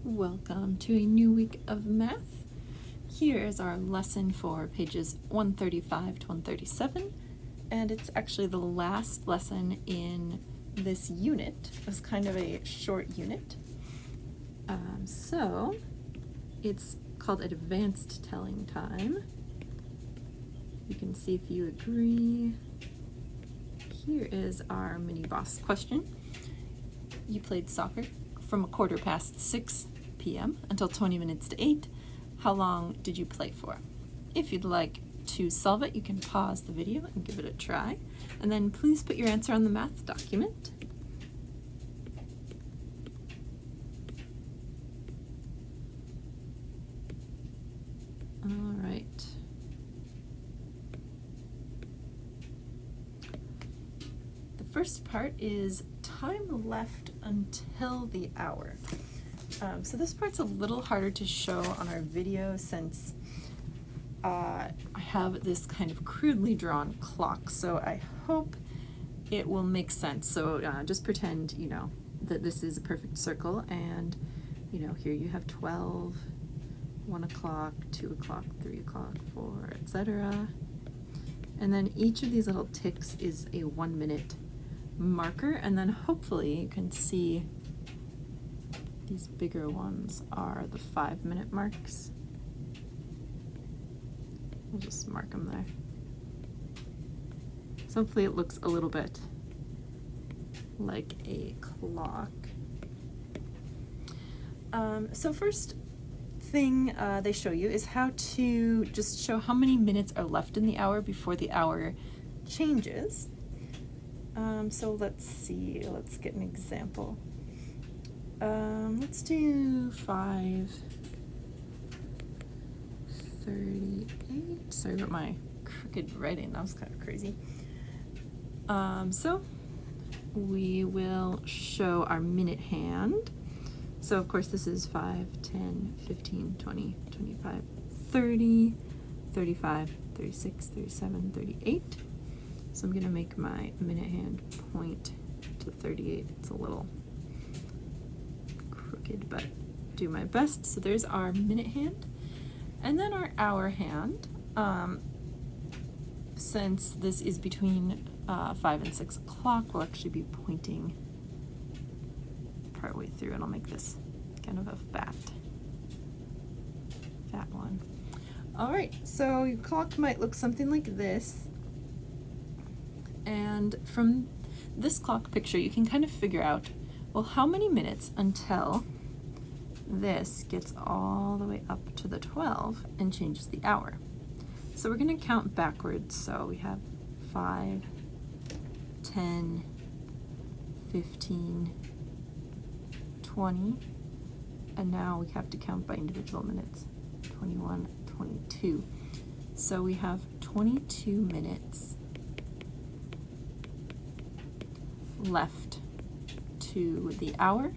Welcome to a new week of math. Here is our lesson for pages 135 to 137, and it's actually the last lesson in this unit. It was kind of a short unit. So it's called Advanced Telling Time. You can see if you agree. Here is our mini boss question. You played soccer from 6:15 p.m. until 20 minutes to 8. How long did you play for? If you'd like to solve it, you can pause the video and give it a try. And then please put your answer on the math document. All right. The first part is time left until the hour. So this part's a little harder to show on our video since I have this kind of crudely drawn clock, so I hope it will make sense. So just pretend, that this is a perfect circle, and, here you have 12, 1 o'clock, 2 o'clock, 3 o'clock, 4, etc. And then each of these little ticks is a 1 minute marker, and then hopefully you can see these bigger ones are the 5 minute marks. We'll just mark them there. So hopefully it looks a little bit like a clock. So first thing they show you is how to just show how many minutes are left in the hour before the hour changes. So let's see, let's get an example. Let's do 5:38. Sorry about my crooked writing, that was kind of crazy. So we will show our minute hand. So of course this is 5, 10, 15, 20, 25, 30, 35, 36, 37, 38. So I'm gonna make my minute hand point to 38. It's a little crooked, but do my best. So there's our minute hand. And then our hour hand. Since this is between 5 and 6 o'clock, we'll actually be pointing partway through, and I'll make this kind of a fat one. All right, so your clock might look something like this. And from this clock picture, you can kind of figure out, well, how many minutes until this gets all the way up to the 12 and changes the hour. So we're going to count backwards. So we have 5, 10, 15, 20, and now we have to count by individual minutes, 21, 22. So we have 22 minutes left to the hour,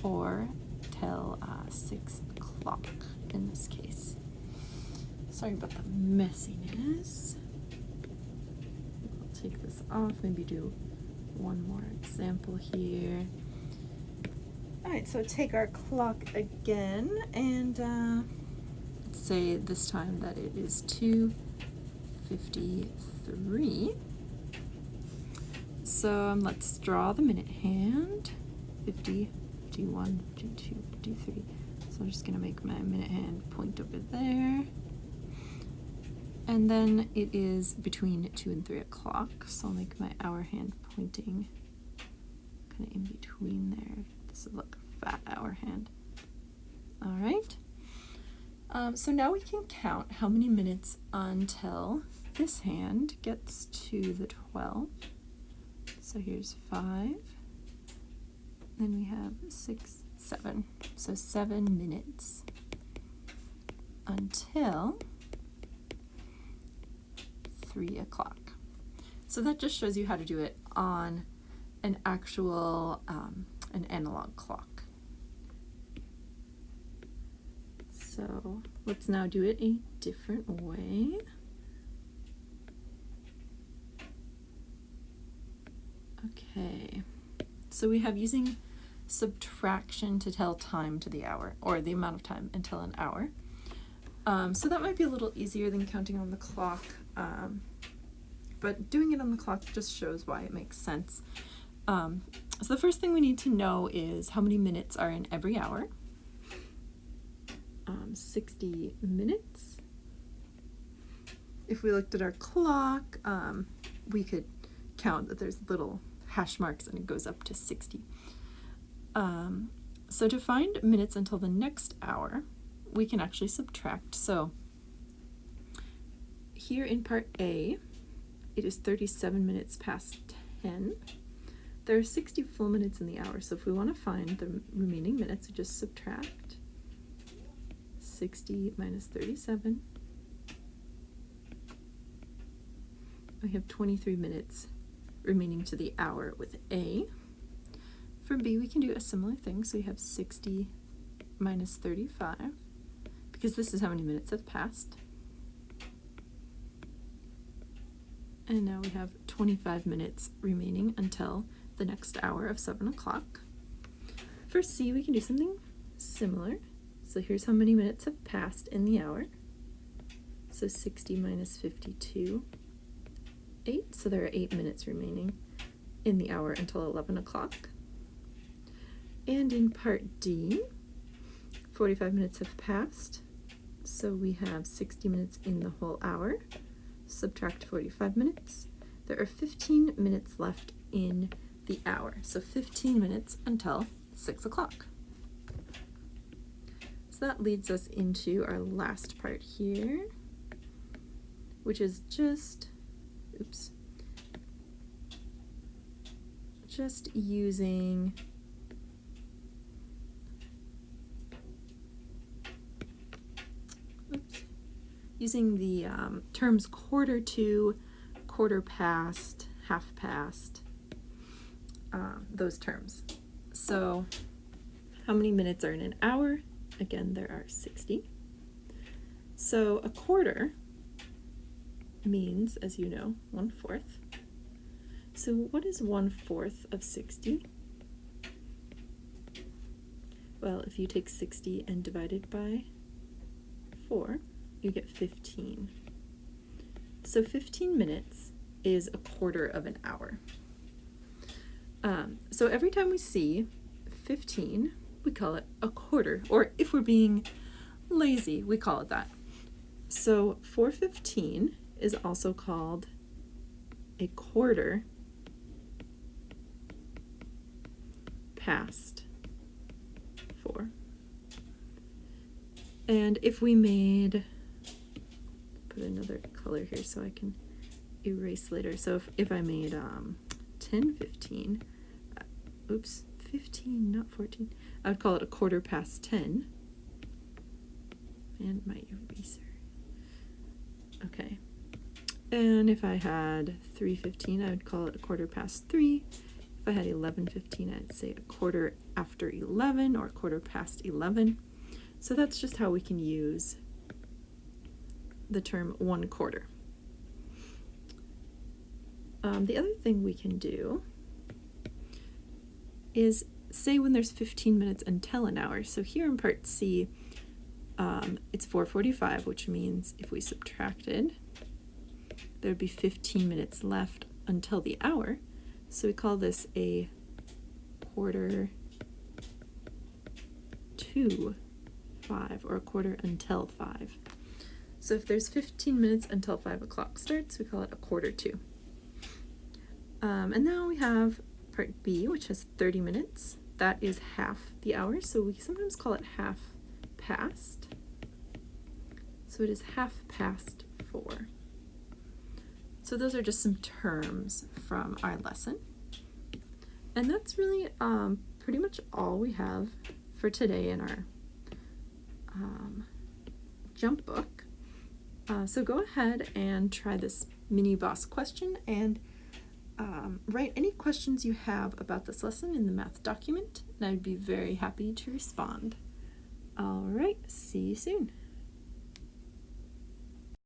or till 6 o'clock in this case. Sorry about the messiness. I'll take this off, maybe do one more example here. All right, so take our clock again, and let's say this time that it is 2:53. So let's draw the minute hand, 50, 51, 52, 53. So I'm just going to make my minute hand point over there. And then it is between 2 and 3 o'clock, so I'll make my hour hand pointing kind of in between there. This is like a fat hour hand. All right. So now we can count how many minutes until this hand gets to the 12. So here's 5. Then we have 6, 7. So 7 minutes until 3 o'clock. So that just shows you how to do it on an actual, an analog clock. So let's now do it a different way. Okay, so we have using subtraction to tell time to the hour, or the amount of time until an hour. So that might be a little easier than counting on the clock, but doing it on the clock just shows why it makes sense. So the first thing we need to know is how many minutes are in every hour. 60 minutes. If we looked at our clock, we could count that there's little hash marks and it goes up to 60. So to find minutes until the next hour, we can actually subtract. So here in part A, it is 37 minutes past 10. There are 60 full minutes in the hour, so if we want to find the remaining minutes, we just subtract 60 minus 37. We have 23 minutes remaining to the hour with A. For B, we can do a similar thing, so we have 60 minus 35, because this is how many minutes have passed. And now we have 25 minutes remaining until the next hour of 7 o'clock. For C, we can do something similar. So here's how many minutes have passed in the hour. So 60 minus 52, 8. So there are 8 minutes remaining in the hour until 11 o'clock. And in part D, 45 minutes have passed. So we have 60 minutes in the whole hour. Subtract 45 minutes. There are 15 minutes left in the hour. So 15 minutes until 6 o'clock. So that leads us into our last part here, which is just using the terms quarter to, quarter past, half past, those terms. So how many minutes are in an hour? Again, there are 60. So a quarter means, as you know, 1/4. So what is 1/4 of 60? Well, if you take 60 and divide it by 4, you get 15. So 15 minutes is a quarter of an hour. So every time we see 15, we call it a quarter, or if we're being lazy, we call it that. So 4:15 is also called a quarter past 4. And if we made, put another color here so I can erase later. So if I made 10:15, 15, not 14, I would call it a quarter past 10. And my eraser. Okay. And if I had 3:15, I would call it a quarter past 3. If I had 11:15, I'd say a quarter after 11 or a quarter past 11. So that's just how we can use the term 1/4. The other thing we can do is say when there's 15 minutes until an hour. So here in part C, it's 4:45, which means if we subtracted, there would be 15 minutes left until the hour. So we call this a quarter to 5, or a quarter until 5. So if there's 15 minutes until 5 o'clock starts, we call it a quarter to. And now we have part B, which has 30 minutes. That is half the hour, so we sometimes call it half past. So it is half past 4. So those are just some terms from our lesson. And that's really pretty much all we have for today in our jump book. So go ahead and try this mini boss question and write any questions you have about this lesson in the math document, and I'd be very happy to respond. All right, see you soon.